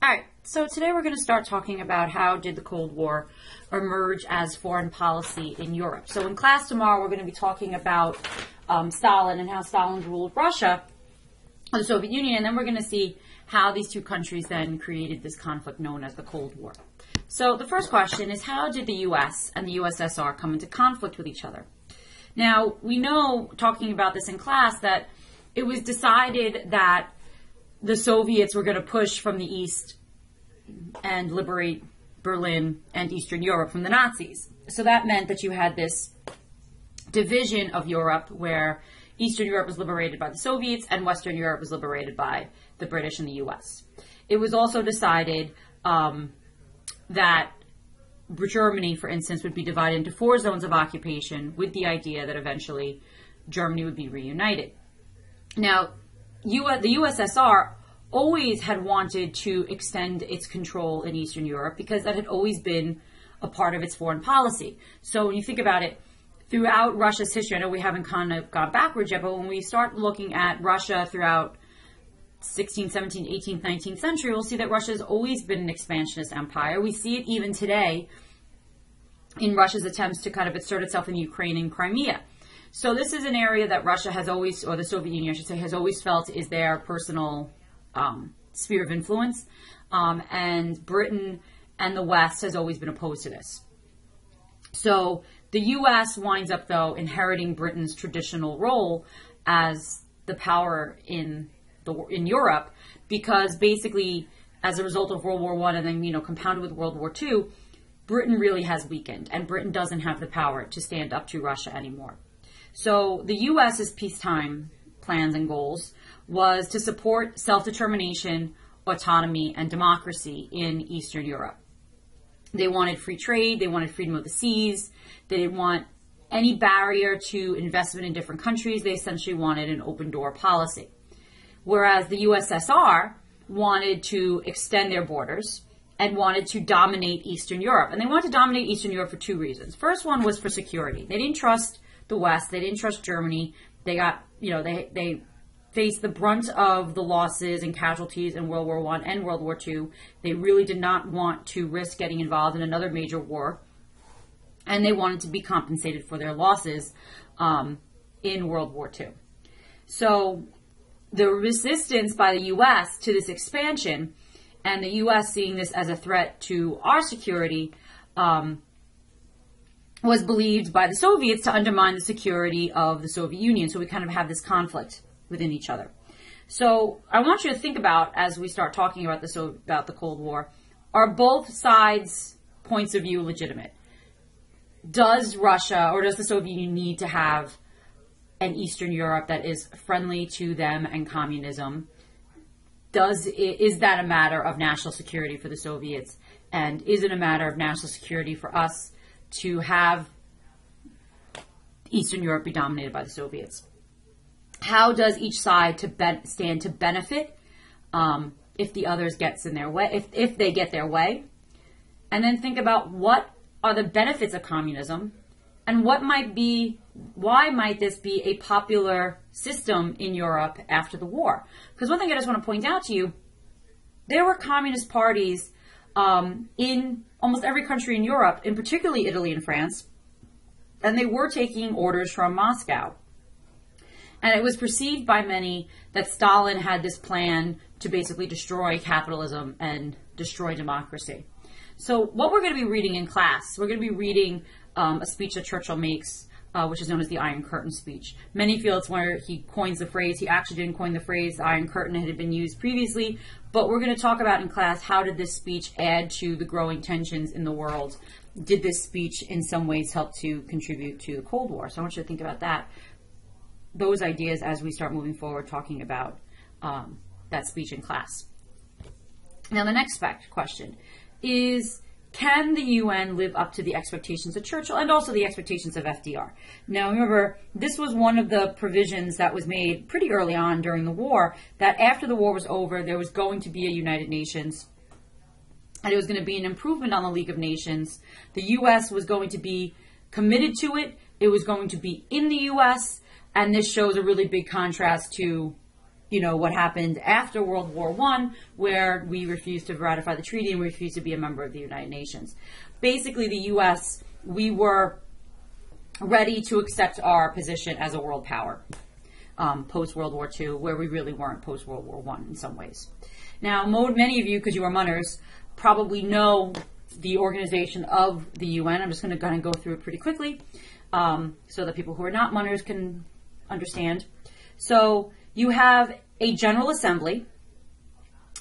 All right, so today we're going to start talking about how did the Cold War emerge as foreign policy in Europe. So in class tomorrow, we're going to be talking about Stalin and how Stalin ruled Russia, or the Soviet Union, and then we're going to see how these two countries then created this conflict known as the Cold War. So the first question is, how did the U.S. and the USSR come into conflict with each other? Now, we know, talking about this in class, that it was decided that the Soviets were going to push from the east and liberate Berlin and Eastern Europe from the Nazis. So that meant that you had this division of Europe where Eastern Europe was liberated by the Soviets and Western Europe was liberated by the British and the US. It was also decided that Germany, for instance, would be divided into 4 zones of occupation with the idea that eventually Germany would be reunited. Now, the USSR always had wanted to extend its control in Eastern Europe because that had always been a part of its foreign policy. So when you think about it, throughout Russia's history, I know we haven't kind of gone backwards yet, but when we start looking at Russia throughout 16th, 17th, 18th, 19th century, we'll see that Russia has always been an expansionist empire. We see it even today in Russia's attempts to kind of assert itself in Ukraine and Crimea. So this is an area that Russia has always, or the Soviet Union, I should say, has always felt is their personal sphere of influence. And Britain and the West has always been opposed to this. So the U.S. winds up, though, inheriting Britain's traditional role as the power in Europe, because basically, as a result of World War I and then, compounded with World War II, Britain really has weakened, and Britain doesn't have the power to stand up to Russia anymore. So the U.S.'s peacetime plans and goals was to support self-determination, autonomy, and democracy in Eastern Europe. They wanted free trade, they wanted freedom of the seas, they didn't want any barrier to investment in different countries, they essentially wanted an open-door policy. Whereas the USSR wanted to extend their borders and wanted to dominate Eastern Europe. And they wanted to dominate Eastern Europe for 2 reasons. First one was for security. They didn't trust the West. They didn't trust Germany. They got, they faced the brunt of the losses and casualties in World War I and World War II. They really did not want to risk getting involved in another major war. And they wanted to be compensated for their losses in World War II. So the resistance by the U.S. to this expansion, and the U.S. seeing this as a threat to our security, was believed by the Soviets to undermine the security of the Soviet Union. So we kind of have this conflict within each other. So I want you to think about, as we start talking about the Cold War, are both sides' points of view legitimate? Does Russia or does the Soviet Union need to have an Eastern Europe that is friendly to them and communism? Is that a matter of national security for the Soviets? And is it a matter of national security for us to have Eastern Europe be dominated by the Soviets? How does each side stand to benefit if the others gets in their way, if they get their way? And then think about what are the benefits of communism, and why might this be a popular system in Europe after the war? Because one thing I just want to point out to you, there were communist parties in almost every country in Europe, in particularly Italy and France, and they were taking orders from Moscow. And it was perceived by many that Stalin had this plan to basically destroy capitalism and destroy democracy. So what we're going to be reading in class, we're going to be reading a speech that Churchill makes, which is known as the Iron Curtain speech. Many feel it's where he coins the phrase. He actually didn't coin the phrase. The Iron Curtain had been used previously. But we're going to talk about in class, how did this speech add to the growing tensions in the world? Did this speech in some ways help to contribute to the Cold War? So I want you to think about those ideas as we start moving forward talking about that speech in class. Now the next question is, can the UN live up to the expectations of Churchill and also the expectations of FDR? Now, remember, this was one of the provisions that was made pretty early on during the war, that after the war was over, there was going to be a United Nations, and it was going to be an improvement on the League of Nations. The U.S. was going to be committed to it. It was going to be in the U.S., and this shows a really big contrast to what happened after World War I, where we refused to ratify the treaty and we refused to be a member of the United Nations. Basically, the U.S., we were ready to accept our position as a world power post-World War II, where we really weren't post-World War I in some ways. Now, many of you, because you are Munners, probably know the organization of the UN. I'm just going to kind of go through it pretty quickly so that people who are not Munners can understand. So you have a General Assembly,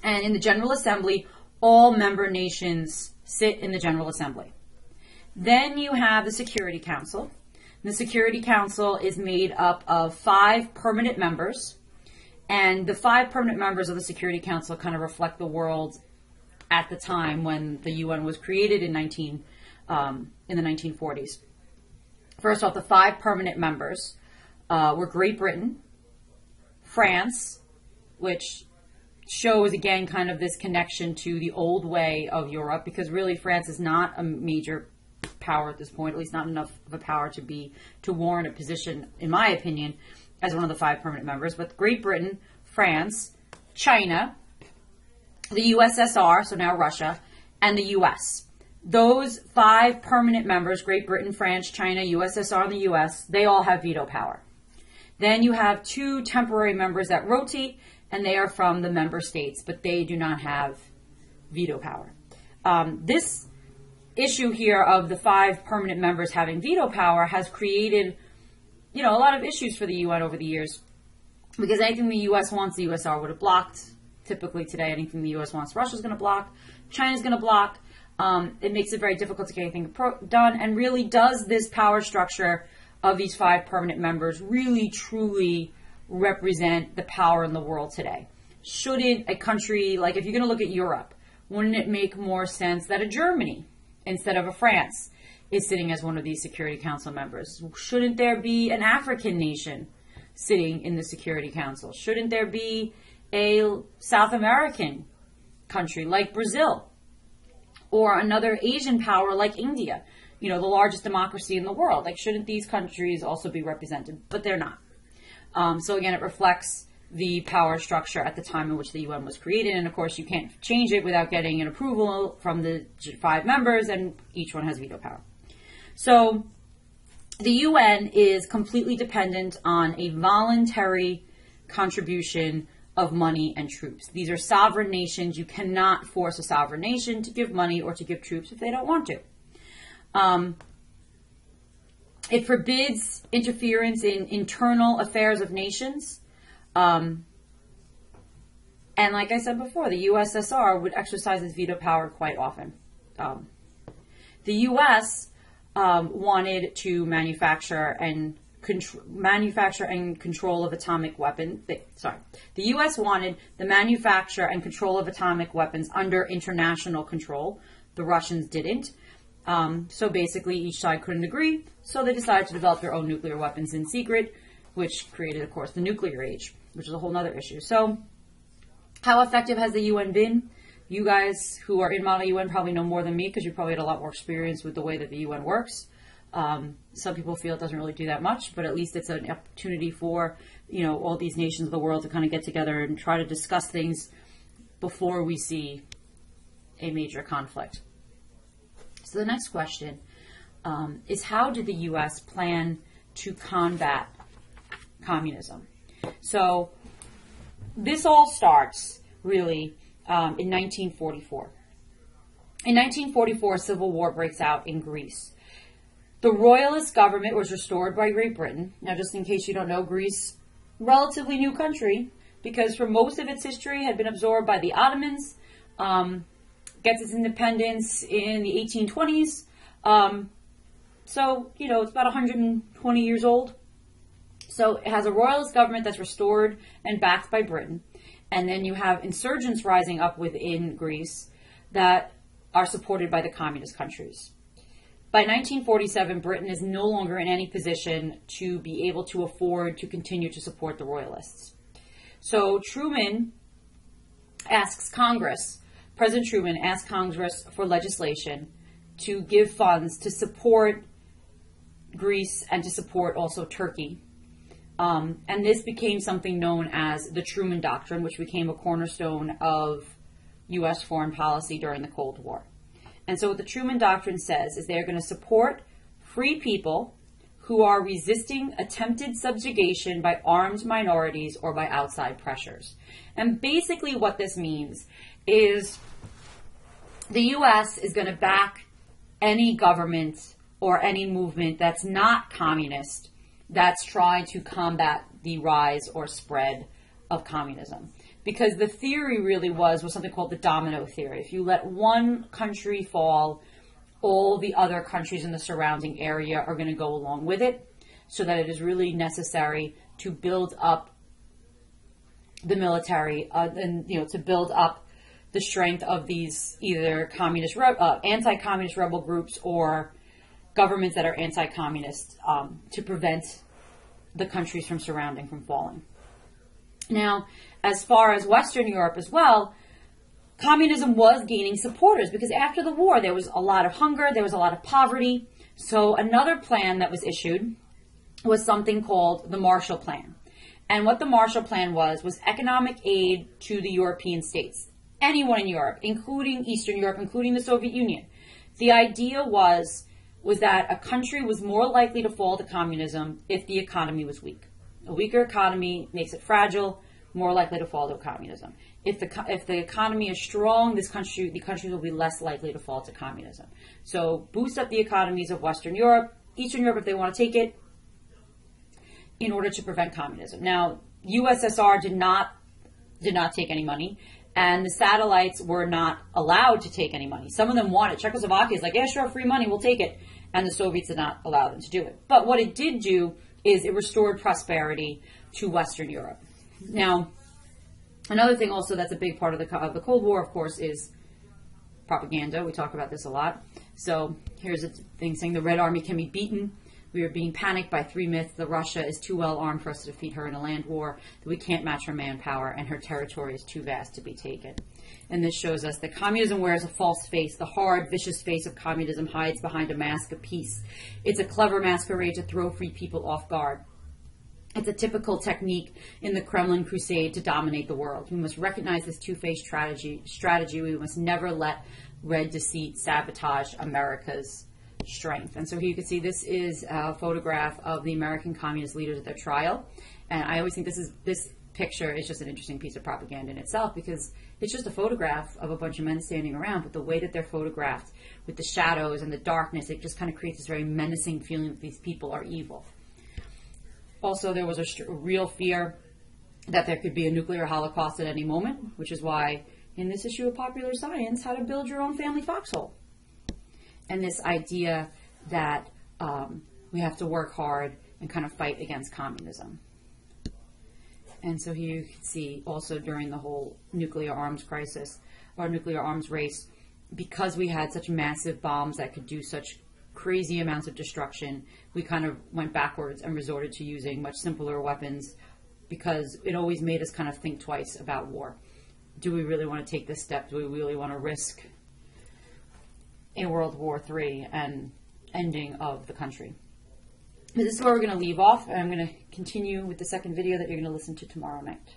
and in the General Assembly, all member nations sit in the General Assembly. Then you have the Security Council. The Security Council is made up of 5 permanent members, and the 5 permanent members of the Security Council kind of reflect the world at the time when the UN was created in the 1940s. First off, the 5 permanent members were Great Britain, France, which shows again kind of this connection to the old way of Europe, because really France is not a major power at this point, at least not enough of a power to warrant a position, in my opinion, as one of the 5 permanent members. But Great Britain, France, China, the USSR, so now Russia, and the US. Those 5 permanent members, Great Britain, France, China, USSR, and the US, they all have veto power. Then you have 2 temporary members that rotate, and they are from the member states, but they do not have veto power. This issue here of the 5 permanent members having veto power has created, a lot of issues for the UN over the years, because anything the US wants, the USSR would have blocked. Typically today, anything the US wants, Russia's going to block, China's going to block. It makes it very difficult to get anything done. And really, does this power structure of these 5 permanent members really, truly represent the power in the world today? Shouldn't a country, like if you're going to look at Europe, wouldn't it make more sense that a Germany, instead of a France, is sitting as one of these Security Council members? Shouldn't there be an African nation sitting in the Security Council? Shouldn't there be a South American country like Brazil, or another Asian power like India, the largest democracy in the world? Like, shouldn't these countries also be represented? But they're not. So again, it reflects the power structure at the time in which the UN was created. And of course, you can't change it without getting an approval from the 5 members, and each one has veto power. So the UN is completely dependent on a voluntary contribution of money and troops. These are sovereign nations. You cannot force a sovereign nation to give money or to give troops if they don't want to. It forbids interference in internal affairs of nations. And like I said before, the USSR would exercise its veto power quite often. The US wanted to manufacture and control of atomic weapons. The U.S. wanted the manufacture and control of atomic weapons under international control. The Russians didn't. So basically, each side couldn't agree, so they decided to develop their own nuclear weapons in secret, which created, of course, the nuclear age, which is a whole other issue. So how effective has the UN been? You guys who are in Model UN probably know more than me, because you probably had a lot more experience with the way that the UN works. Some people feel it doesn't really do that much, but at least it's an opportunity for, all these nations of the world to kind of get together and try to discuss things before we see a major conflict. So the next question is, how did the U.S. plan to combat communism? So this all starts really in 1944. In 1944, a civil war breaks out in Greece. The royalist government was restored by Great Britain. Now, just in case you don't know, Greece, relatively new country, because for most of its history had been absorbed by the Ottomans, gets its independence in the 1820s. So, it's about 120 years old. So it has a royalist government that's restored and backed by Britain. And then you have insurgents rising up within Greece that are supported by the communist countries. By 1947, Britain is no longer in any position to be able to afford to continue to support the royalists. So Truman asks Congress, President Truman asks Congress for legislation to give funds to support Greece and to support also Turkey And this became something known as the Truman Doctrine, which became a cornerstone of U.S. foreign policy during the Cold War. And so what the Truman Doctrine says is they're going to support free people who are resisting attempted subjugation by armed minorities or by outside pressures. And basically what this means is the U.S. is going to back any government or any movement that's not communist that's trying to combat the rise or spread of communism. Because the theory really was something called the Domino Theory. If you let one country fall, all the other countries in the surrounding area are going to go along with it, so that it is really necessary to build up the military and to build up the strength of these either anti-communist rebel groups or governments that are anti-communist to prevent the countries from surrounding from falling. Now, as far as Western Europe as well, communism was gaining supporters because after the war there was a lot of hunger, there was a lot of poverty. So another plan that was issued was something called the Marshall Plan. And what the Marshall Plan was economic aid to the European states. Anyone in Europe, including Eastern Europe, including the Soviet Union. The idea was that a country was more likely to fall to communism if the economy was weak. A weaker economy makes it fragile, more likely to fall to communism. If the economy is strong, the countries will be less likely to fall to communism. So boost up the economies of Western Europe, Eastern Europe if they want to take it, in order to prevent communism. Now, USSR did not take any money, and the satellites were not allowed to take any money. Some of them wanted. Czechoslovakia is like, yeah, sure, free money, we'll take it. And the Soviets did not allow them to do it. But what it did do is it restored prosperity to Western Europe. Now, another thing also that's a big part of the Cold War, of course, is propaganda. We talk about this a lot. So here's a thing saying the Red Army can be beaten. We are being panicked by 3 myths that Russia is too well armed for us to defeat her in a land war, that we can't match her manpower, and her territory is too vast to be taken. And this shows us that communism wears a false face. The hard, vicious face of communism hides behind a mask of peace. It's a clever masquerade to throw free people off guard. It's a typical technique in the Kremlin crusade to dominate the world. We must recognize this two-faced strategy. We must never let red deceit sabotage America's strength. And so here you can see this is a photograph of the American communist leaders at their trial. And I always think this picture is just an interesting piece of propaganda in itself because it's just a photograph of a bunch of men standing around, but the way that they're photographed with the shadows and the darkness, it just kind of creates this very menacing feeling that these people are evil. Also, there was a real fear that there could be a nuclear holocaust at any moment, which is why in this issue of Popular Science, how to build your own family foxhole. And this idea that we have to work hard and kind of fight against communism. And so here you can see also during the whole nuclear arms crisis or nuclear arms race, because we had such massive bombs that could do such crazy amounts of destruction, we kind of went backwards and resorted to using much simpler weapons because it always made us kind of think twice about war. Do we really want to take this step? Do we really want to risk a World War III and ending of the country? This is where we're going to leave off, and I'm going to continue with the second video that you're going to listen to tomorrow night.